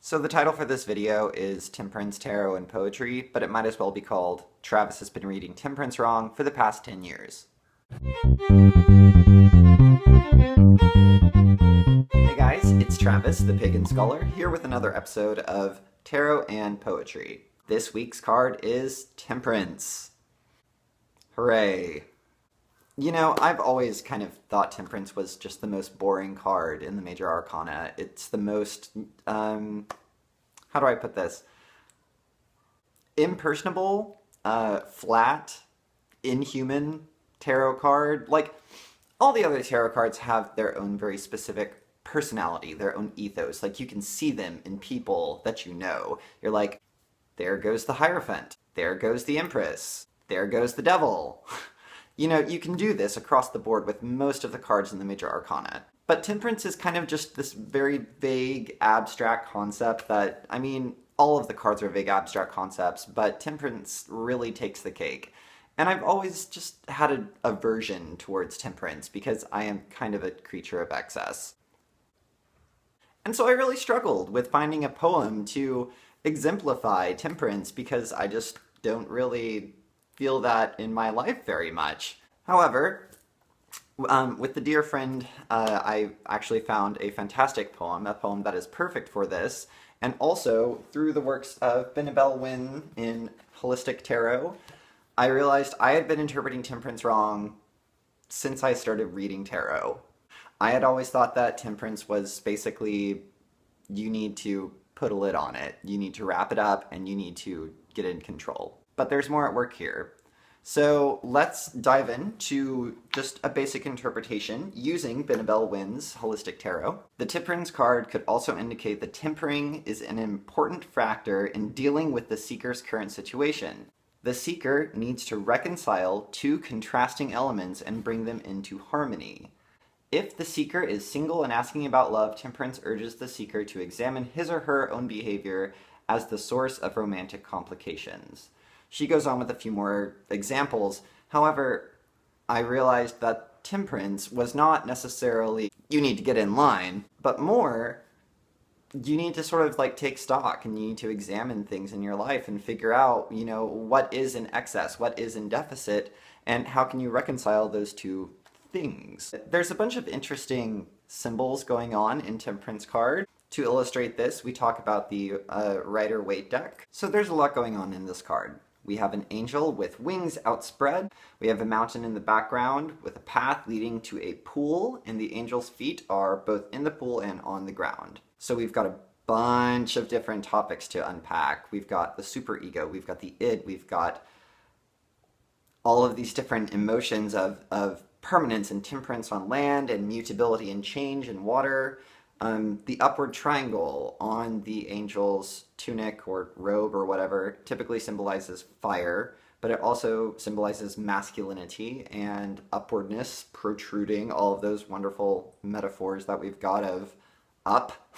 So the title for this video is Temperance, Tarot, and Poetry, but it might as well be called Travis has been reading Temperance wrong for the past 10 years. Hey guys, it's Travis, the Pagan Scholar, here with another episode of Tarot and Poetry. This week's card is Temperance. Hooray. You know, I've always kind of thought Temperance was just the most boring card in the Major Arcana. It's the most, how do I put this? Impersonable, flat, inhuman tarot card. Like, all the other tarot cards have their own very specific personality, their own ethos. Like, you can see them in people that you know. You're like, there goes the Hierophant. There goes the Empress. There goes the Devil. You know, you can do this across the board with most of the cards in the Major Arcana. But Temperance is kind of just this very vague, abstract concept that, I mean, all of the cards are vague, abstract concepts, but Temperance really takes the cake. And I've always just had an aversion towards Temperance because I am kind of a creature of excess. And so I really struggled with finding a poem to exemplify Temperance because I just don't really feel that in my life very much. However, with the dear friend, I actually found a fantastic poem, a poem that is perfect for this, and also through the works of Benabel Wynn in Holistic Tarot, I realized I had been interpreting Temperance wrong since I started reading tarot. I had always thought that Temperance was basically, you need to put a lid on it, you need to wrap it up, and you need to get in control. But there's more at work here. So let's dive into just a basic interpretation using Benabel Wynn's Holistic Tarot. The Temperance card could also indicate that tempering is an important factor in dealing with the seeker's current situation. The seeker needs to reconcile two contrasting elements and bring them into harmony. If the seeker is single and asking about love, Temperance urges the seeker to examine his or her own behavior as the source of romantic complications. She goes on with a few more examples. However, I realized that Temperance was not necessarily, you need to get in line, but more, you need to sort of like take stock and you need to examine things in your life and figure out, you know, what is in excess, what is in deficit, and how can you reconcile those two things. There's a bunch of interesting symbols going on in Temperance card. To illustrate this, we talk about the Rider-Waite deck. So there's a lot going on in this card. We have an angel with wings outspread. We have a mountain in the background with a path leading to a pool, and the angel's feet are both in the pool and on the ground. So we've got a bunch of different topics to unpack. We've got the superego, we've got the id, we've got all of these different emotions of permanence and temperance on land, and mutability and change in water. The upward triangle on the angel's tunic or robe or whatever typically symbolizes fire, but it also symbolizes masculinity and upwardness, protruding, all of those wonderful metaphors that we've got of up.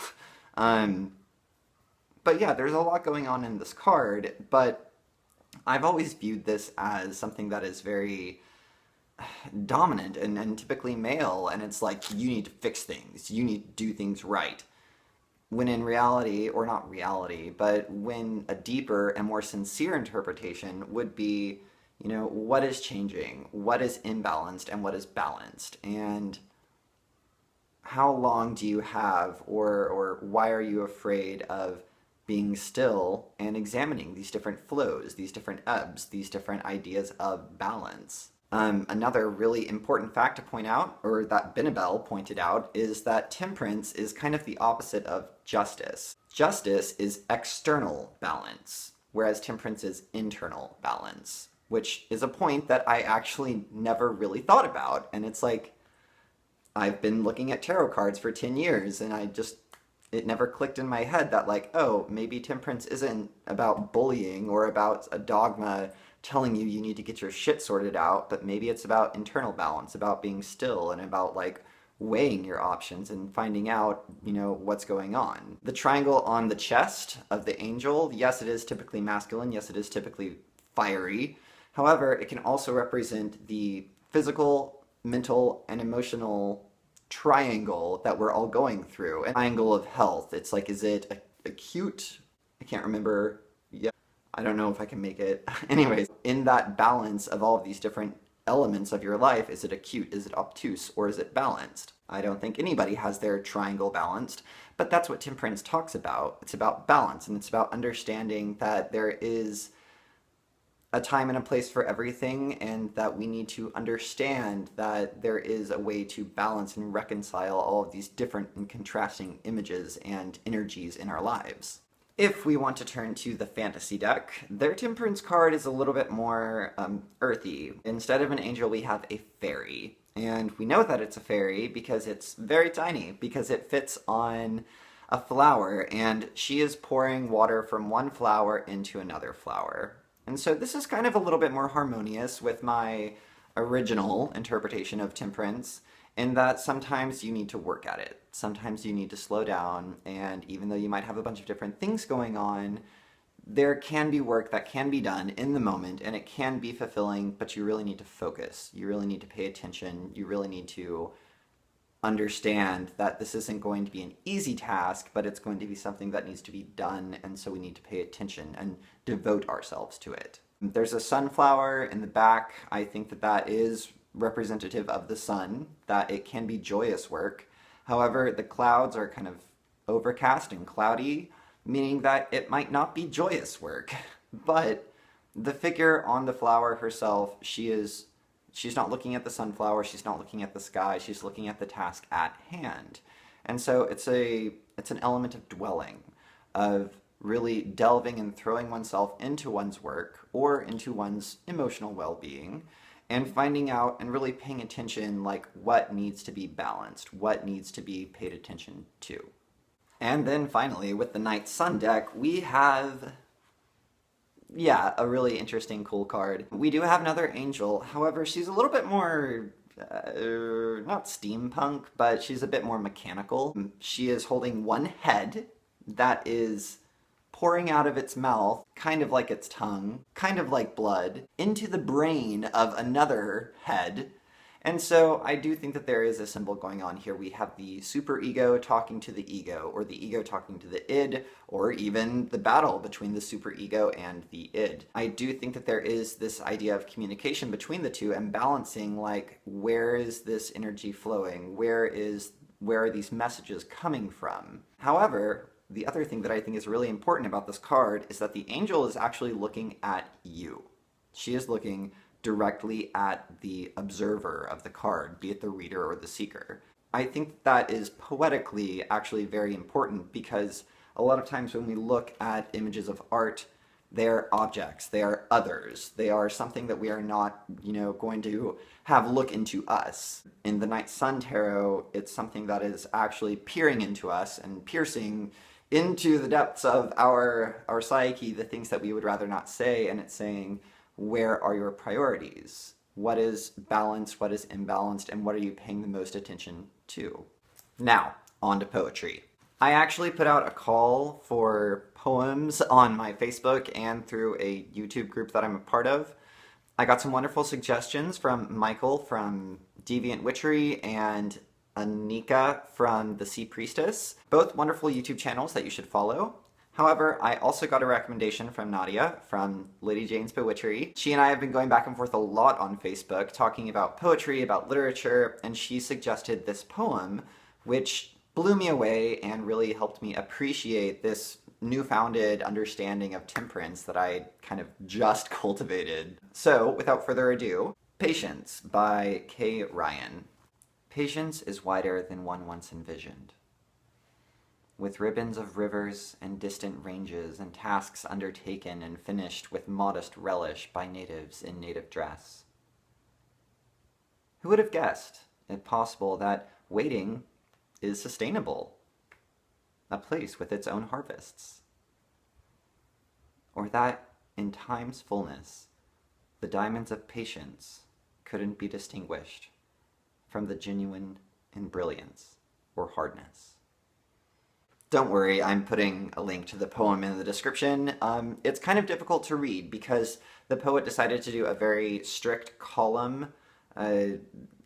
But yeah, there's a lot going on in this card, but I've always viewed this as something that is very dominant and typically male, and it's like, you need to fix things, you need to do things right. When in reality, or not reality, but when a deeper and more sincere interpretation would be, you know, what is changing, what is imbalanced, and what is balanced, and how long do you have, or why are you afraid of being still and examining these different flows, these different ebbs, these different ideas of balance. Another really important fact to point out, or that Benabel pointed out, is that Temperance is kind of the opposite of justice. Justice is external balance, whereas Temperance is internal balance, which is a point that I actually never really thought about. And it's like, I've been looking at tarot cards for 10 years, and it never clicked in my head that, like, oh, maybe Temperance isn't about bullying or about a dogma telling you need to get your shit sorted out, but maybe it's about internal balance, about being still, and about, like, weighing your options and finding out, you know, what's going on. The triangle on the chest of the angel, yes, it is typically masculine, yes, it is typically fiery. However, it can also represent the physical, mental, and emotional triangle that we're all going through. An triangle of health. It's like, is it acute. I can't remember. Yeah, I don't know if I can make it. Anyways, in that balance of all of these different elements of your life, is it acute, is it obtuse, or is it balanced? I don't think anybody has their triangle balanced, but that's what temperance talks about. It's about balance, and it's about understanding that there is a time and a place for everything, and that we need to understand that there is a way to balance and reconcile all of these different and contrasting images and energies in our lives. If we want to turn to the fantasy deck, their temperance card is a little bit more earthy. Instead of an angel, we have a fairy. And we know that it's a fairy because it's very tiny, because it fits on a flower, and she is pouring water from one flower into another flower. And so this is kind of a little bit more harmonious with my original interpretation of temperance, in that sometimes you need to work at it. Sometimes you need to slow down, and even though you might have a bunch of different things going on, there can be work that can be done in the moment, and it can be fulfilling, but you really need to focus. You really need to pay attention. You really need to understand that this isn't going to be an easy task, but it's going to be something that needs to be done, and so we need to pay attention and devote ourselves to it. There's a sunflower in the back. I think that that is representative of the sun, that it can be joyous work. However, the clouds are kind of overcast and cloudy, meaning that it might not be joyous work. But the figure on the flower herself, she's not looking at the sunflower, she's not looking at the sky, she's looking at the task at hand. And so it's an element of dwelling, of really delving and throwing oneself into one's work or into one's emotional well-being, and finding out and really paying attention, like, what needs to be balanced, what needs to be paid attention to. And then finally, with the Night Sun deck, we have, yeah, a really interesting, cool card. We do have another angel. However, she's a little bit more, not steampunk, but she's a bit more mechanical. She is holding one head that is pouring out of its mouth, kind of like its tongue, kind of like blood, into the brain of another head. And so I do think that there is a symbol going on here. We have the superego talking to the ego, or the ego talking to the id, or even the battle between the superego and the id. I do think that there is this idea of communication between the two and balancing, like, where is this energy flowing? Where are these messages coming from? However, the other thing that I think is really important about this card is that the angel is actually looking at you. She is looking directly at the observer of the card, be it the reader or the seeker. I think that is poetically actually very important, because a lot of times when we look at images of art, they're objects, they are others, they are something that we are not, going to have look into us. In the Night Sun Tarot, it's something that is actually peering into us and piercing into the depths of our psyche, the things that we would rather not say, and it's saying, where are your priorities? What is balanced, what is imbalanced, and what are you paying the most attention to? Now, on to poetry. I actually put out a call for poems on my Facebook and through a YouTube group that I'm a part of. I got some wonderful suggestions from Michael from Deviant Witchery and Anika from The Sea Priestess, both wonderful YouTube channels that you should follow. However, I also got a recommendation from Nadia from Lady Jane's Bewitchery. She and I have been going back and forth a lot on Facebook, talking about poetry, about literature, and she suggested this poem, which blew me away and really helped me appreciate this newfounded understanding of temperance that I kind of just cultivated. So, without further ado, Patience by K. Ryan. Patience is wider than one once envisioned. With ribbons of rivers and distant ranges and tasks undertaken and finished with modest relish by natives in native dress. Who would have guessed, if possible, that waiting is sustainable? A place with its own harvests. Or that, in time's fullness, the diamonds of patience couldn't be distinguished from the genuine in brilliance or hardness. Don't worry, I'm putting a link to the poem in the description. It's kind of difficult to read because the poet decided to do a very strict column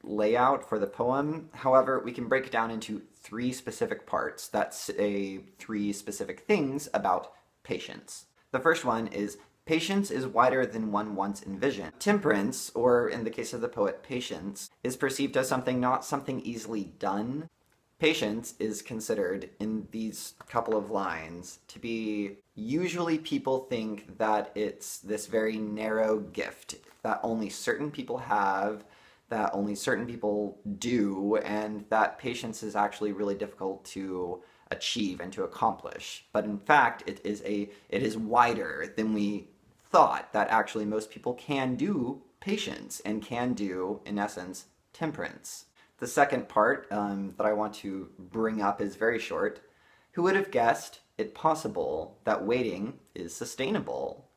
layout for the poem. However, we can break it down into three specific parts that say three specific things about patience. The first one is patience is wider than one once envisioned. Temperance, or in the case of the poet, patience, is perceived as not something easily done. Patience is considered, in these couple of lines, to be usually people think that it's this very narrow gift that only certain people have, that only certain people do, and that patience is actually really difficult to achieve and to accomplish. But in fact, it is wider than we thought, that actually most people can do patience and can do, in essence, temperance. The second part that I want to bring up is very short. Who would have guessed it possible that waiting is sustainable,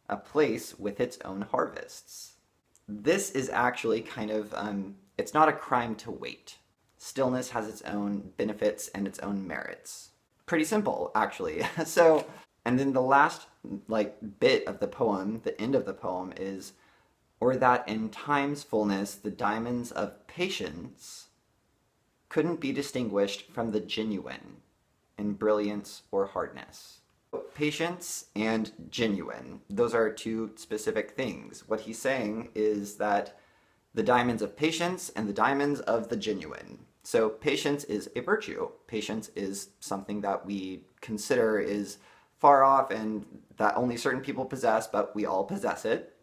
a place with its own harvests? This is actually it's not a crime to wait. Stillness has its own benefits and its own merits. Pretty simple, actually. And then the last bit of the poem, the end of the poem is, or that in time's fullness the diamonds of patience couldn't be distinguished from the genuine in brilliance or hardness. Patience and genuine, those are two specific things. What he's saying is that the diamonds of patience and the diamonds of the genuine. So patience is a virtue. Patience is something that we consider is far off and that only certain people possess, but we all possess it.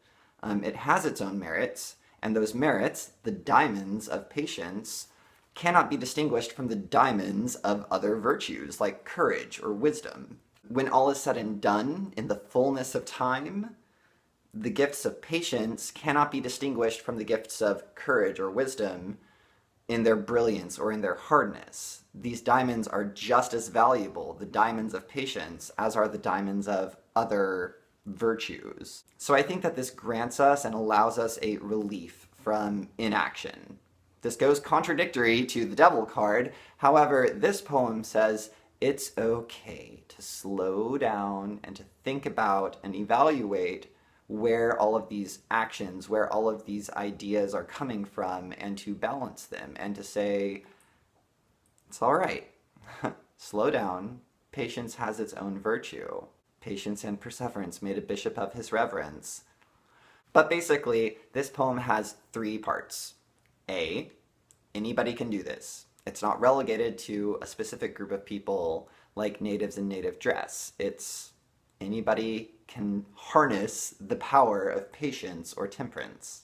It has its own merits, and those merits, the diamonds of patience, cannot be distinguished from the diamonds of other virtues like courage or wisdom. When all is said and done, in the fullness of time, the gifts of patience cannot be distinguished from the gifts of courage or wisdom in their brilliance or in their hardness. These diamonds are just as valuable, the diamonds of patience, as are the diamonds of other virtues. So I think that this grants us and allows us a relief from inaction. This goes contradictory to the Devil card. However, this poem says it's okay to slow down and to think about and evaluate where all of these actions, where all of these ideas are coming from, and to balance them and to say, it's all right. Slow down. Patience has its own virtue. Patience and perseverance made a bishop of his reverence. But basically, this poem has three parts. A, anybody can do this. It's not relegated to a specific group of people like natives in native dress. It's anybody can harness the power of patience or temperance.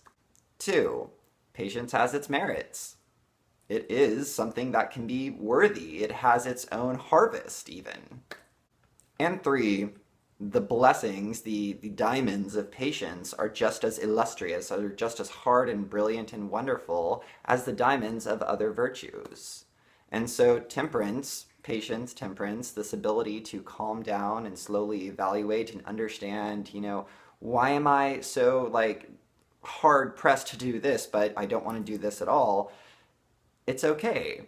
2, patience has its merits. It is something that can be worthy. It has its own harvest, even. And 3, the blessings, the diamonds of patience are just as illustrious, are just as hard and brilliant and wonderful as the diamonds of other virtues. And so temperance, patience, temperance, this ability to calm down and slowly evaluate and understand, why am I so hard pressed to do this, but I don't want to do this at all? It's okay.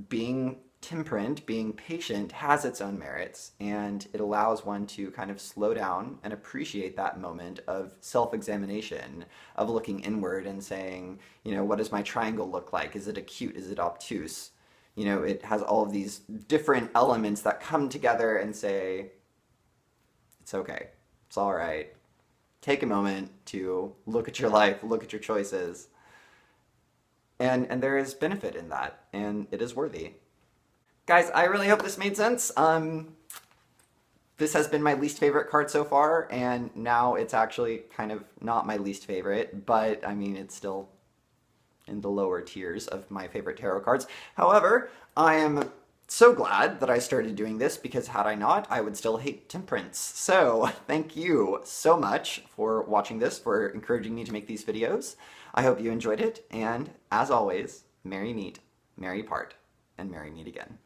Being temperate, being patient has its own merits, and it allows one to kind of slow down and appreciate that moment of self-examination, of looking inward and saying, what does my triangle look like? Is it acute? Is it obtuse? It has all of these different elements that come together and say, it's okay, it's all right. Take a moment to look at your life, look at your choices, and there is benefit in that, and it is worthy. Guys, I really hope this made sense. This has been my least favorite card so far, and now it's actually kind of not my least favorite, but I mean, it's still in the lower tiers of my favorite tarot cards. However, I am so glad that I started doing this, because had I not, I would still hate Temperance. So thank you so much for watching this, for encouraging me to make these videos. I hope you enjoyed it, and as always, merry meet, merry part, and merry meet again.